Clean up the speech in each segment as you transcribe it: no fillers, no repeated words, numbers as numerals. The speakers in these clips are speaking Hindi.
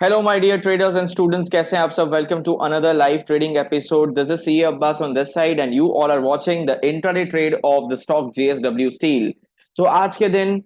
Hello my dear traders and students, कैसे हैं आप सब। Welcome to another live trading episode. This is CA Abbas on this side and you all are watching the intraday trade of the stock JSW steel. So आज के दिन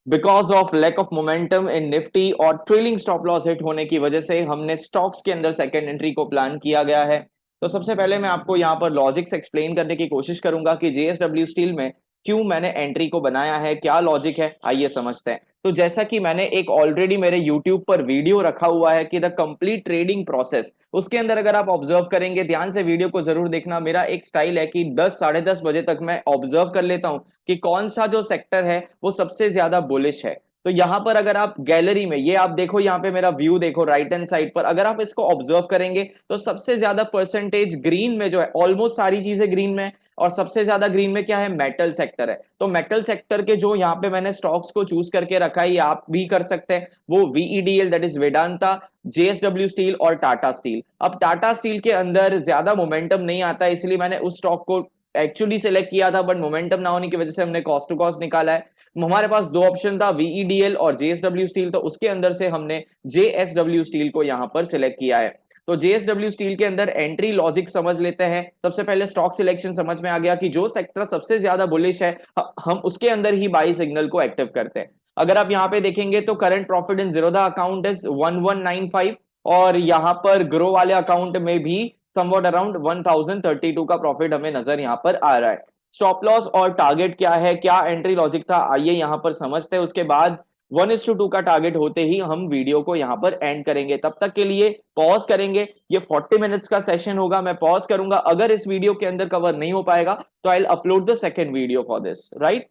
because of lack of momentum in Nifty और ट्रेलिंग स्टॉप लॉस हिट होने की वजह से हमने स्टॉक्स के अंदर सेकेंड एंट्री को प्लान किया गया है। तो सबसे पहले मैं आपको यहाँ पर लॉजिक्स एक्सप्लेन करने की कोशिश करूंगा कि जेएसडब्ल्यू स्टील में क्यों मैंने एंट्री को बनाया है, क्या लॉजिक है, आइए समझते हैं। तो जैसा कि मैंने एक ऑलरेडी मेरे YouTube पर वीडियो रखा हुआ है कि द कंप्लीट ट्रेडिंग प्रोसेस, उसके अंदर अगर आप ऑब्जर्व करेंगे, ध्यान से वीडियो को जरूर देखना। मेरा एक स्टाइल है कि 10 साढ़े 10 बजे तक मैं ऑब्जर्व कर लेता हूं कि कौन सा जो सेक्टर है वो सबसे ज्यादा बुलिश है। तो यहां पर अगर आप गैलरी में ये आप देखो, यहां पे मेरा व्यू देखो राइट हैंड साइड पर, अगर आप इसको ऑब्जर्व करेंगे तो सबसे ज्यादा परसेंटेज ग्रीन में जो है, ऑलमोस्ट सारी चीजें ग्रीन में, और सबसे ज्यादा ग्रीन में क्या है, मेटल सेक्टर है। तो मेटल सेक्टर के जो यहाँ पे मैंने स्टॉक्स को चूज करके रखा है, ये आप भी कर सकते हैं, वो VEDL that is Vedanta, JSW steel और टाटा स्टील। अब टाटा स्टील के अंदर ज्यादा मोमेंटम नहीं आता है, इसलिए मैंने उस स्टॉक को एक्चुअली सिलेक्ट किया था, बट मोमेंटम ना होने की वजह से हमने कॉस्ट टू कॉस्ट निकाला है। हमारे पास दो ऑप्शन था, वीईडीएल और जेएसडब्ल्यू स्टील, तो उसके अंदर से हमने जेएसडब्ल्यू स्टील को यहां पर सिलेक्ट किया है। तो जेएसडब्ल्यू स्टील के अंदर एंट्री लॉजिक समझ लेते हैं। सबसे पहले स्टॉक सिलेक्शन समझ में आ गया कि जो सेक्टर सबसे ज्यादा बुलिश है हम उसके अंदर ही बाई सिग्नल को एक्टिव करते हैं। अगर आप यहां पे देखेंगे तो current profit in Zerodha account is 1195, और यहां पर ग्रो वाले अकाउंट में भी समवॉट अराउंड 1032 का प्रॉफिट हमें नजर यहां पर आ रहा है। स्टॉप लॉस और टारगेट क्या है, क्या एंट्री लॉजिक था, आइए यहां पर समझते हैं। उसके बाद 1:2 का टारगेट होते ही हम वीडियो को यहां पर एंड करेंगे। तब तक के लिए पॉज करेंगे, ये 40 मिनट्स का सेशन होगा, मैं पॉज करूंगा। अगर इस वीडियो के अंदर कवर नहीं हो पाएगा तो I upload the second video for this, right.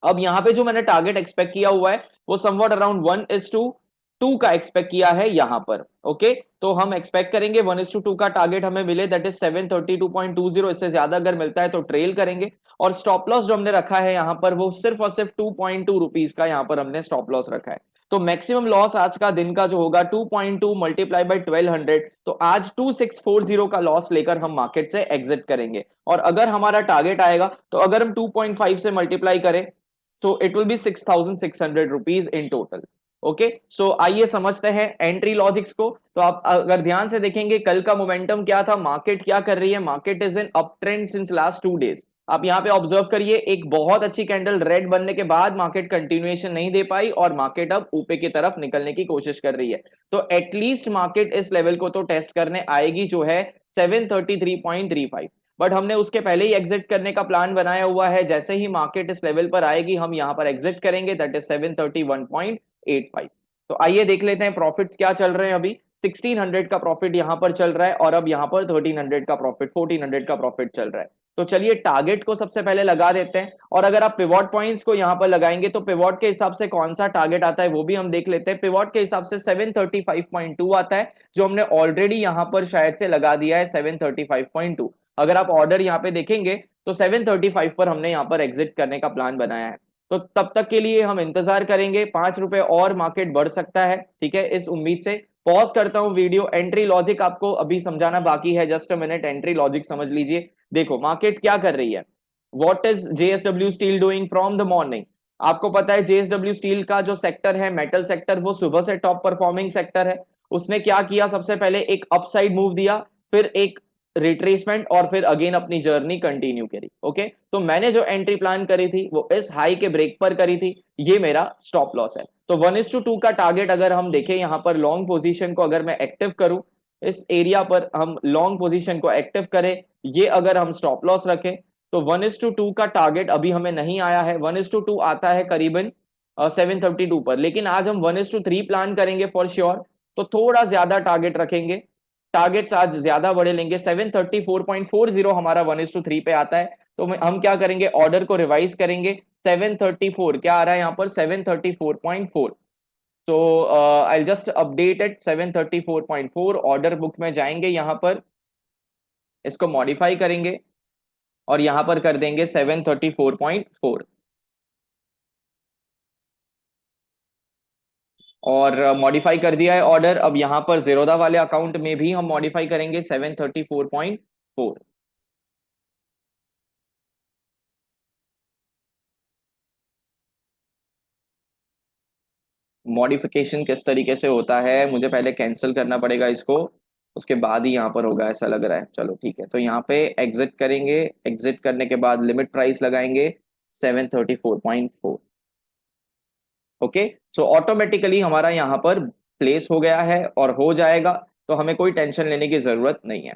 अब यहां पे जो मैंने टारगेट एक्सपेक्ट किया हुआ है वो समवॉट अराउंड 1:2 का एक्सपेक्ट किया है यहां पर। ओके, तो हम एक्सपेक्ट करेंगे 1:2 का टारगेट हमें मिले, दैट इज 732.20। इससे ज्यादा अगर मिलता है तो ट्रेल करेंगे। और स्टॉप लॉस जो हमने रखा है यहां पर वो सिर्फ और सिर्फ 2.2 रुपीज का यहां पर हमने स्टॉप लॉस रखा है। तो मैक्सिमम लॉस आज का दिन का जो होगा 2.2 मल्टीप्लाई बाई 1200, तो आज 2640 का लॉस लेकर हम मार्केट से एग्जिट करेंगे। और अगर हमारा टारगेट आएगा तो अगर हम 2.5 से मल्टीप्लाई करें, so it will be 6600 rupees in total. Okay, so आइए समझते हैं एंट्री लॉजिक्स को। तो आप अगर ध्यान से देखेंगे कल का मोमेंटम क्या था, मार्केट क्या कर रही है, market is in up trend since last 2 days. आप यहां पे ऑब्जर्व करिए, एक बहुत अच्छी कैंडल रेड बनने के बाद मार्केट कंटिन्यूएशन नहीं दे पाई और मार्केट अब ऊपर की तरफ निकलने की कोशिश कर रही है। तो एटलीस्ट मार्केट इस लेवल को तो टेस्ट करने आएगी, जो है 733.35। बट हमने उसके पहले ही एग्जिट करने का प्लान बनाया हुआ है। जैसे ही मार्केट इस लेवल पर आएगी हम यहां पर एग्जिट करेंगे, दैट इज 731.85। तो आइए देख लेते हैं प्रॉफिट्स क्या चल रहे हैं अभी। 1600 का प्रॉफिट यहां पर चल रहा है और अब यहां पर 1300 का प्रॉफिट, 1400 का प्रॉफिट चल रहा है। तो चलिए टारगेट को सबसे पहले लगा देते हैं, और अगर आप पिवॉट पॉइंट्स को यहां पर लगाएंगे तो पिवॉट के हिसाब से कौन सा टारगेट आता है वो भी हम देख लेते हैं। पिवॉट के हिसाब से 735.2 आता है, जो हमने ऑलरेडी यहां पर शायद से लगा दिया है 735.2। अगर आप ऑर्डर यहाँ पे देखेंगे तो 735 पर हमने यहाँ पर एग्जिट करने का प्लान बनाया है। तो तब तक के लिए हम इंतजार करेंगे, 5 रुपए और मार्केट बढ़ सकता है, ठीक है, इस उम्मीद से। पॉज करता हूं वीडियो, एंट्री लॉजिक आपको अभी समझाना बाकी है, just a minute, entry logic समझ लीजिए। देखो मार्केट क्या कर रही है, what is JSW steel doing from the morning. आपको पता है जेएसडब्ल्यू स्टील का जो सेक्टर है, मेटल सेक्टर, वो सुबह से टॉप परफॉर्मिंग सेक्टर है। उसने क्या किया, सबसे पहले एक अपसाइड मूव दिया, फिर एक रिट्रेसमेंट, और फिर अगेन अपनी जर्नी कंटिन्यू करी। ओके, तो मैंने जो एंट्री प्लान करी थी वो इस हाई के ब्रेक पर करी थी, ये मेरा स्टॉप लॉस है। तो 1:2 का टारगेट अगर हम देखें, यहां पर लॉन्ग पोजीशन को अगर मैं एक्टिव करूं, इस एरिया पर हम लॉन्ग पोजीशन को एक्टिव करें, ये अगर हम स्टॉप लॉस रखें, तो 1:2 का टारगेट अभी हमें नहीं आया है। 1:2 आता है करीबन 732 पर, लेकिन आज हम 1:3 प्लान करेंगे फॉर श्योर, तो थोड़ा ज्यादा टारगेट रखेंगे। टारगेट्स आज ज्यादा बड़े लेंगे, 734.40 हमारा 1:3 पे आता है। तो हम क्या करेंगे, ऑर्डर को रिवाइज करेंगे। 734 क्या आ रहा है यहाँ पर, 734.4। So I just update it, 734.4 order book में जाएंगे, यहां पर इसको मॉडिफाई करेंगे और यहां पर कर देंगे 734.4, और मॉडिफाई कर दिया है ऑर्डर। अब यहां पर जीरोधा वाले अकाउंट में भी हम मॉडिफाई करेंगे 734.4। मॉडिफिकेशन किस तरीके से होता है, मुझे पहले कैंसिल करना पड़ेगा इसको, उसके बाद ही यहाँ पर होगा ऐसा लग रहा है। चलो ठीक है, तो यहाँ पे एग्जिट करेंगे, एग्जिट करने के बाद लिमिट प्राइस लगाएंगे 734.4। ओके, सो ऑटोमेटिकली हमारा यहाँ पर प्लेस हो गया है और हो जाएगा, तो हमें कोई टेंशन लेने की जरूरत नहीं है।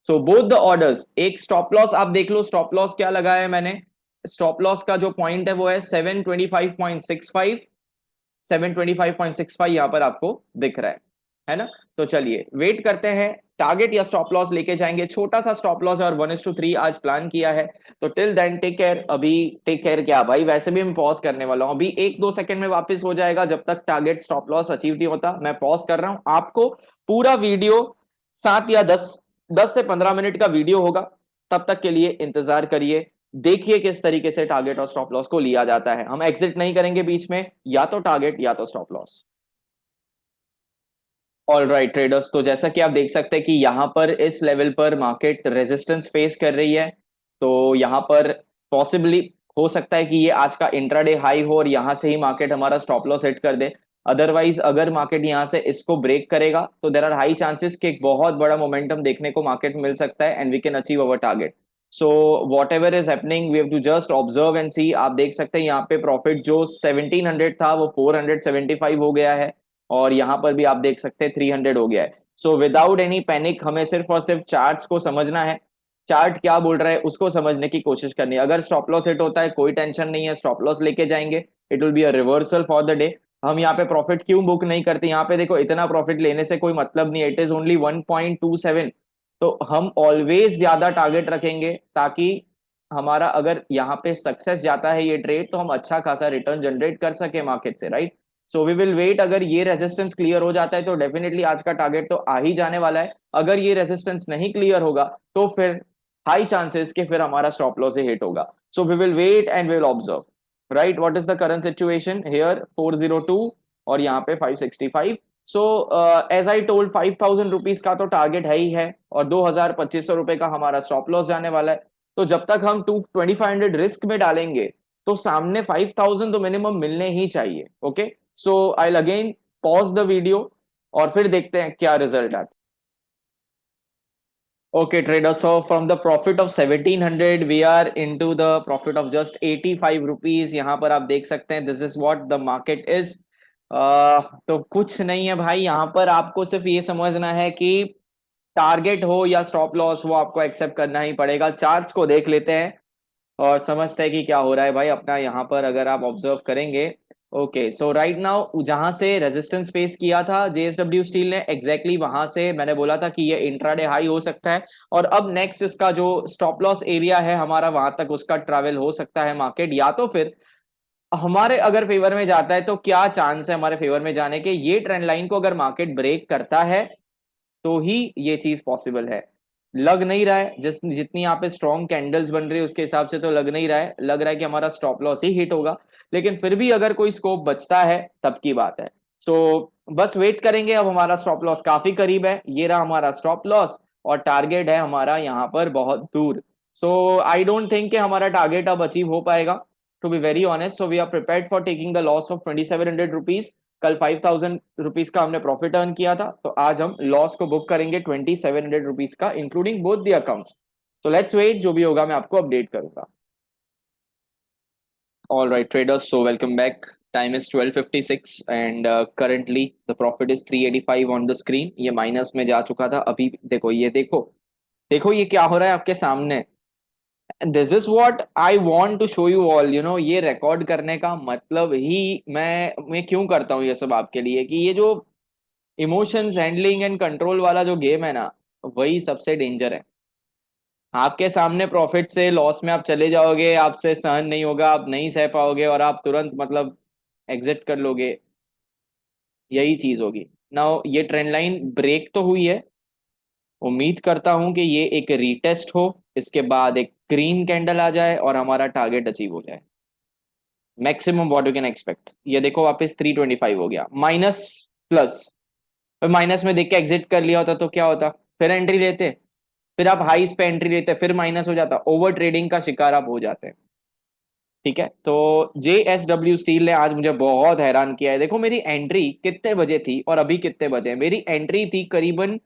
सो बोथ द ऑर्डर्स, एक स्टॉप लॉस आप देख लो, स्टॉप लॉस क्या लगाया है मैंने, स्टॉप लॉस का जो पॉइंट है वो है 725.65, 725.65 यहाँ पर आपको दिख रहा है ना। तो चलिए वेट करते हैं, टारगेट या स्टॉप लॉस लेके जाएंगे, छोटा सा स्टॉप लॉस है और 1:3 आज प्लान किया है। तो टिल देन टेक केयर। अभी टेक केयर क्या भाई, वैसे भी मैं पॉज करने वाला हूं, अभी 1-2 सेकंड में वापस हो जाएगा, जब तक टारगेट स्टॉप लॉस अचीव नहीं होता मैं पॉज कर रहा हूं। आपको पूरा वीडियो 7 या 10 से 15 मिनट का वीडियो होगा, तब तक के लिए इंतजार करिए, देखिए किस तरीके से टारगेट और स्टॉप लॉस को लिया जाता है। हम एग्जिट नहीं करेंगे बीच में, या तो टारगेट या तो stop loss. All right traders, तो जैसा कि आप देख सकते हैं कि यहाँ पर इस लेवल पर मार्केट रेजिस्टेंस फेस कर रही है, तो यहाँ पर पॉसिबली हो सकता है कि ये आज का इंट्राडे हाई हो और यहाँ से ही मार्केट हमारा स्टॉप लॉस हिट कर दे। अदरवाइज अगर मार्केट यहाँ से इसको ब्रेक करेगा तो देर आर हाई चांसेस कि एक बहुत बड़ा मोमेंटम देखने को मार्केट मिल सकता है and we can achieve our target. So whatever is happening we have to just observe and see. आप देख सकते हैं यहाँ पे प्रॉफिट जो 1700 था वो 475 हो गया है, और यहां पर भी आप देख सकते हैं 300 हो गया है। सो विदाउट एनी पैनिक हमें सिर्फ और सिर्फ चार्ट्स को समझना है, चार्ट क्या बोल रहा है उसको समझने की कोशिश करनी है। अगर स्टॉप लॉस हिट होता है कोई टेंशन नहीं है, स्टॉप लॉस लेके जाएंगे, it will be a reversal for the day. हम यहाँ पे प्रॉफिट क्यों बुक नहीं करते, यहाँ पे देखो इतना प्रॉफिट लेने से कोई मतलब नहीं है, इट इज ओनली 1.27। तो हम ऑलवेज ज्यादा टारगेट रखेंगे, ताकि हमारा अगर यहाँ पे सक्सेस जाता है ये ट्रेड तो हम अच्छा खासा रिटर्न जनरेट कर सके मार्केट से, right. So we will wait, अगर ये रेजिस्टेंस क्लियर हो जाता है तो डेफिनेटली आज का टारगेट तो आ ही जाने वाला है। अगर ये रेजिस्टेंस नहीं क्लियर होगा तो फिर हाई चांसेस कि फिर हमारा स्टॉप लॉस ही हिट होगा। So we will wait and we will observe, right. What is the current situation here, 402 और यहाँ पे 565। So as I told 5000 rupees का तो टारगेट है ही है, और 2250 रुपए का हमारा स्टॉप लॉस जाने वाला है। तो जब तक हम 2500 रिस्क में डालेंगे तो सामने 5000 तो मिनिमम मिलने ही चाहिए। Okay, so I again pause the video और फिर देखते हैं क्या रिजल्ट आता है। Okay, trader. So from the profit of 1700, we are into the profit of just 85 rupees. यहाँ पर आप देख सकते हैं this is what the market is. तो कुछ नहीं है भाई, यहाँ पर आपको सिर्फ ये समझना है कि टारगेट हो या स्टॉप लॉस वो आपको एक्सेप्ट करना ही पड़ेगा। चार्ट्स को देख लेते हैं और समझते हैं कि क्या हो रहा है भाई अपना यहाँ पर, अगर आप ऑब्जर्व करेंगे। ओके, सो राइट नाउ जहां से रेजिस्टेंस फेस किया था जेएसडब्ल्यू स्टील ने, एग्जैक्टली वहां से मैंने बोला था कि ये इंट्राडे हाई हो सकता है, और अब नेक्स्ट इसका जो स्टॉप लॉस एरिया है हमारा, वहां तक उसका ट्रैवल हो सकता है मार्केट, या तो फिर हमारे अगर फेवर में जाता है तो क्या चांस है हमारे फेवर में जाने के, ये ट्रेंड लाइन को अगर मार्केट ब्रेक करता है तो ही ये चीज पॉसिबल है। लग नहीं रहा है, जितनी यहाँ पे स्ट्रॉन्ग कैंडल्स बन रही है उसके हिसाब से तो लग नहीं रहा है, लग रहा है कि हमारा स्टॉप लॉस ही हिट होगा। लेकिन फिर भी अगर कोई स्कोप बचता है तब की बात है। सो बस वेट करेंगे, अब हमारा स्टॉप लॉस काफी करीब है, ये रहा हमारा स्टॉप लॉस, और टारगेट है हमारा यहाँ पर बहुत दूर। सो आई डोंट थिंक कि हमारा टारगेट अब अचीव हो पाएगा, to be very honest. So we are prepared for taking the loss of 2700 rupees. कल 5000 रुपीज का हमने प्रॉफिट अर्न किया था, तो आज हम लॉस को बुक करेंगे 2700 रुपीज का, including both the accounts. So let's wait, जो भी होगा मैं आपको अपडेट करूंगा। All right traders, so welcome back. Time is 12:56 and currently the profit is 385 on the screen. ये माइनस में जा चुका था अभी, देखो ये देखो, देखो ये क्या हो रहा है आपके सामने। This is what I want to show you all, you know, ये रिकॉर्ड करने का मतलब ही मैं क्यों करता हूँ ये सब आपके लिए, कि ये जो इमोशंस हैंडलिंग एंड कंट्रोल वाला जो गेम है ना, वही सबसे डेंजर है। आपके सामने प्रॉफिट से लॉस में आप चले जाओगे, आपसे सहन नहीं होगा, आप नहीं सह पाओगे और आप तुरंत मतलब एग्जिट कर लोगे, यही चीज होगी। नाउ ये ट्रेंड लाइन ब्रेक तो हुई है, उम्मीद करता हूं कि ये एक रीटेस्ट हो, इसके बाद एक ग्रीन कैंडल आ जाए और हमारा टारगेट अचीव हो जाए। Maximum what you can expect, ये देखो वापस 325 हो गया, माइनस प्लस। माइनस में देख के एग्जिट कर लिया होता तो क्या होता, फिर एंट्री लेते, फिर आप हाईस पे एंट्री लेते, फिर माइनस हो जाता, ओवर ट्रेडिंग का शिकार आप हो जाते हैं। ठीक है, तो JSW स्टील ने आज मुझे बहुत हैरान किया है। देखो मेरी एंट्री कितने बजे थी और अभी कितने बजे है। मेरी एंट्री थी करीबन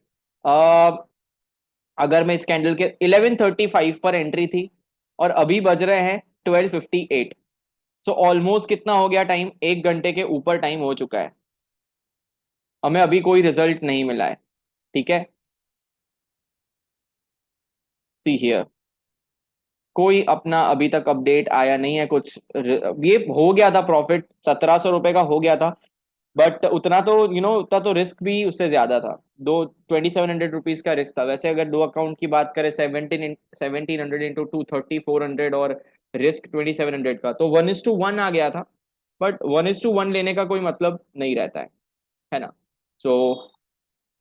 अगर मैं इस कैंडल के 11:35 पर एंट्री थी, और अभी बज रहे हैं 12:58। सो ऑलमोस्ट कितना हो गया टाइम, 1 घंटे के ऊपर टाइम हो चुका है। हमें अभी कोई रिजल्ट नहीं मिला है। ठीक है, सी हियर, कोई अपना अभी तक अपडेट आया नहीं है कुछ। ये हो गया था प्रॉफिट, 1700 रुपए का हो गया था, बट उतना तो उतना तो रिस्क भी उससे ज्यादा था। दो 2700 रुपीज का रिस्क था। वैसे अगर दो अकाउंट की बात करें, 1700 इंटू 230, 400, और रिस्क 2700 का, तो 1:1 आ गया था। बट 1:1 लेने का कोई मतलब नहीं रहता है ना। सो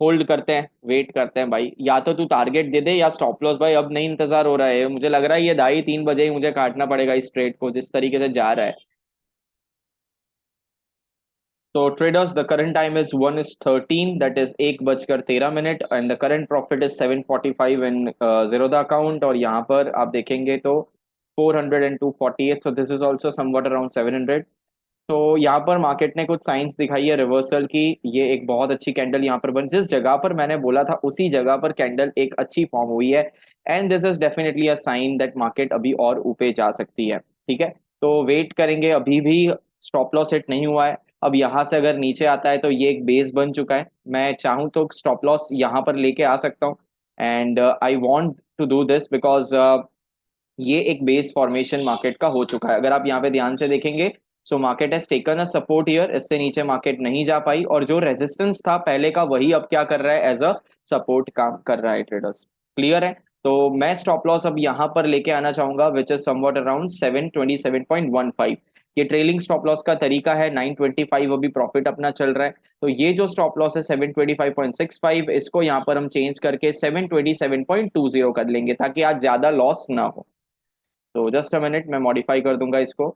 होल्ड करते हैं, वेट करते हैं भाई। या तो तू टारगेट दे दे या स्टॉप लॉस। भाई अब नहीं इंतजार हो रहा है, मुझे लग रहा है ये 2:30-3 बजे ही मुझे काटना पड़ेगा इस ट्रेड को, जिस तरीके से जा रहा है। So traders, the current time is 1:13, that is 1:13, and the current profit is 745 in Zerodha account। और यहाँ पर आप देखेंगे तो 400 and 248, so this is also somewhat around 700। तो यहाँ पर मार्केट ने कुछ साइंस दिखाई है रिवर्सल की। ये एक बहुत अच्छी कैंडल यहाँ पर बन, जिस जगह पर मैंने बोला था उसी जगह पर कैंडल एक अच्छी फॉर्म हुई है। And this is definitely a sign that market अभी और ऊपर जा सकती है। ठीक है, तो वेट करेंगे। अभी भी स्टॉप लॉस हिट नहीं हुआ है। अब यहाँ से अगर नीचे आता है तो ये एक बेस बन चुका है। मैं चाहूँ तो स्टॉप लॉस यहाँ पर लेके आ सकता हूँ। And I want to do this because ये एक बेस फॉर्मेशन मार्केट का हो चुका है। अगर आप यहाँ पे ध्यान से देखेंगे, so market has taken a support here. इससे नीचे मार्केट नहीं जा पाई, और जो रेजिस्टेंस था पहले का वही अब क्या कर रहा है, एज अ सपोर्ट काम कर रहा है। ट्रेडर्स क्लियर है। तो मैं स्टॉप लॉस अब यहाँ पर लेके आना चाहूंगा, विच इज समवॉट अराउंड 727.15। ये ट्रेलिंग स्टॉप लॉस का तरीका है। 925 अभी प्रॉफिट अपना चल रहा है। तो ये जो स्टॉप लॉस है 725.65, इसको यहाँ पर हम चेंज करके 727.20 कर लेंगे, ताकि आज ज्यादा लॉस ना हो। तो जस्ट अ मिनट, मैं मॉडिफाई कर दूंगा इसको।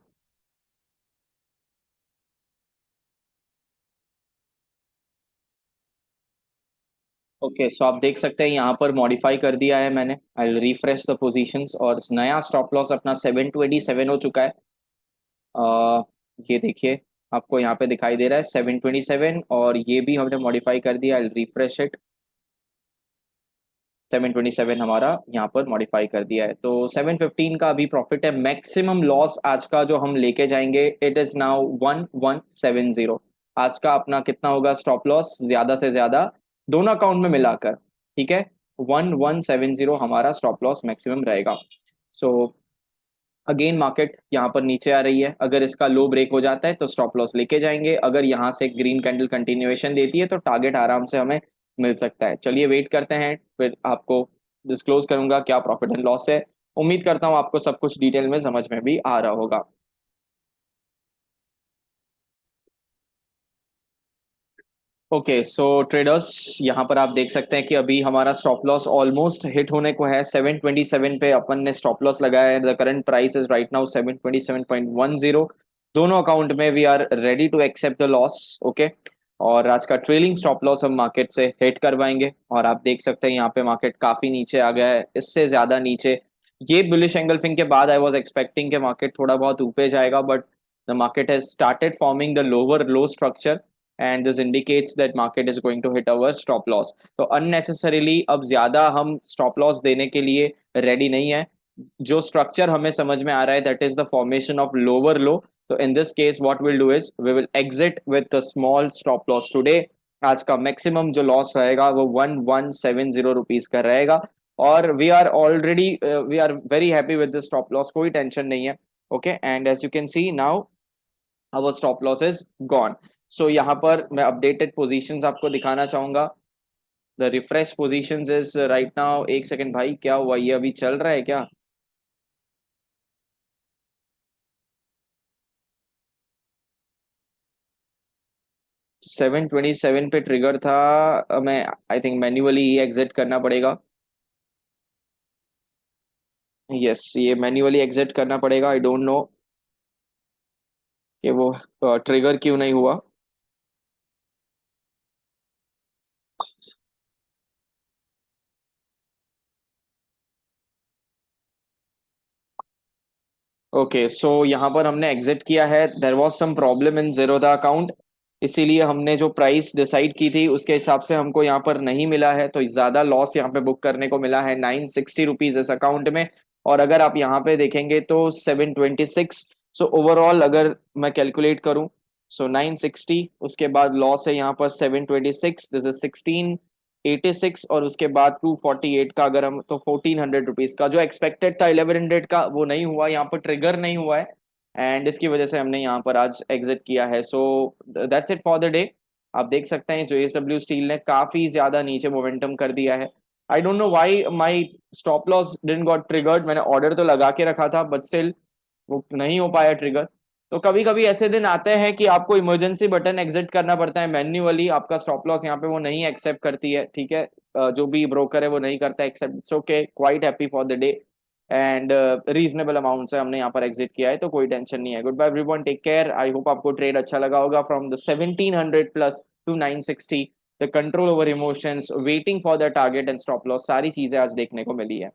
ओके, सो आप देख सकते हैं यहाँ पर मॉडिफाई कर दिया है मैंने। I will refresh the positions, और नया स्टॉप लॉस अपना 727 हो चुका है। आ, ये देखिए, आपको यहाँ पे दिखाई दे रहा है 727, और ये भी हमने मॉडिफाई कर दिया। आई रिफ्रेश इट। 727 हमारा यहाँ पर मॉडिफाई कर दिया है। तो 715 का अभी प्रॉफिट है। मैक्सिमम लॉस आज का जो हम लेके जाएंगे, इट इज नाउ 1170। आज का अपना कितना होगा स्टॉप लॉस, ज्यादा से ज्यादा दोनों अकाउंट में मिलाकर, ठीक है, 1170 हमारा स्टॉप लॉस मैक्सिमम रहेगा। सो अगेन मार्केट यहाँ पर नीचे आ रही है। अगर इसका लो ब्रेक हो जाता है तो स्टॉप लॉस लेके जाएंगे। अगर यहाँ से ग्रीन कैंडल कंटिन्यूएशन देती है तो टारगेट आराम से हमें मिल सकता है। चलिए वेट करते हैं, फिर आपको डिस्क्लोज करूंगा क्या प्रॉफिट एंड लॉस है। उम्मीद करता हूँ आपको सब कुछ डिटेल में समझ में भी आ रहा होगा। ओके, सो ट्रेडर्स, यहाँ पर आप देख सकते हैं कि अभी हमारा स्टॉप लॉस ऑलमोस्ट हिट होने को है। 727 पे अपन ने स्टॉप लॉस लगाया है। The current price is right now 727.10। दोनों अकाउंट में we are ready to accept the loss. Okay, और आज का ट्रेलिंग स्टॉप लॉस हम मार्केट से हिट करवाएंगे। और आप देख सकते हैं यहाँ पे मार्केट काफी नीचे आ गया है, इससे ज्यादा नीचे। ये बुलिश एंगल्फिंग के बाद आई वॉज एक्सपेक्टिंग कि मार्केट थोड़ा बहुत ऊपर जाएगा, but the market has started forming the lower low structure, and this indicates that market is going to hit our stop loss. तो अननेसेसरीली अब ज्यादा हम स्टॉप लॉस देने के लिए रेडी नहीं है। जो स्ट्रक्चर हमें समझ में आ रहा है, that is the formation of lower low. तो in this case what will do is we will exit with small stop loss today. आज का मैक्सिमम जो लॉस रहेगा वो 1170 रुपीज का रहेगा। और we are already we are very happy with this stop loss, कोई टेंशन नहीं है। Okay, and as you can see now our stop loss is gone। So यहाँ पर मैं अपडेटेड पोजीशंस आपको दिखाना चाहूंगा। The refresh positions is right now, एक सेकंड भाई, क्या हुआ, ये अभी चल रहा है क्या? 727 पे ट्रिगर था। मैं I think manually he exit करना पड़ेगा। यस, ये मैन्युअली एग्जिट करना पड़ेगा। आई डोंट नो कि वो ट्रिगर क्यों नहीं हुआ। ओके, सो यहाँ पर हमने एग्जिट किया है। There was some problem in Zerodha account, इसीलिए हमने जो प्राइस डिसाइड की थी उसके हिसाब से हमको यहाँ पर नहीं मिला है, तो ज्यादा लॉस यहाँ पे बुक करने को मिला है 960 रुपीज इस अकाउंट में। और अगर आप यहाँ पे देखेंगे तो 726। सो ओवरऑल अगर मैं कैलकुलेट करूँ, सो 960, उसके बाद लॉस है यहाँ पर 726, दिस इज 1686, और उसके बाद 248 का अगर हम, तो 1400 रुपीज का जो एक्सपेक्टेड था 1100 का वो नहीं हुआ, यहाँ पर ट्रिगर नहीं हुआ है, एंड इसकी वजह से हमने यहाँ पर आज एग्जिट किया है। So that's it for the day. आप देख सकते हैं जेएसडब्ल्यू स्टील ने काफी ज्यादा नीचे मोमेंटम कर दिया है। I don't know why my stop loss didn't got triggered, मैंने ऑर्डर तो लगा के रखा था बट स्टिल वो नहीं हो पाया ट्रिगर। तो कभी कभी ऐसे दिन आते हैं कि आपको इमरजेंसी बटन एग्जिट करना पड़ता है मैन्युअली, आपका स्टॉप लॉस यहाँ पे वो नहीं एक्सेप्ट करती है, ठीक है। जो भी ब्रोकर है वो नहीं करता accept, it's okay, quite happy for the day, and reasonable amount से हमने यहाँ पर एग्जिट किया है, तो कोई टेंशन नहीं है। Good bye everyone, take care. I hope आपको ट्रेड अच्छा लगा होगा, from the 1700 plus to 960, the control over emotions, waiting for the target and stop loss, सारी चीजें आज देखने को मिली है।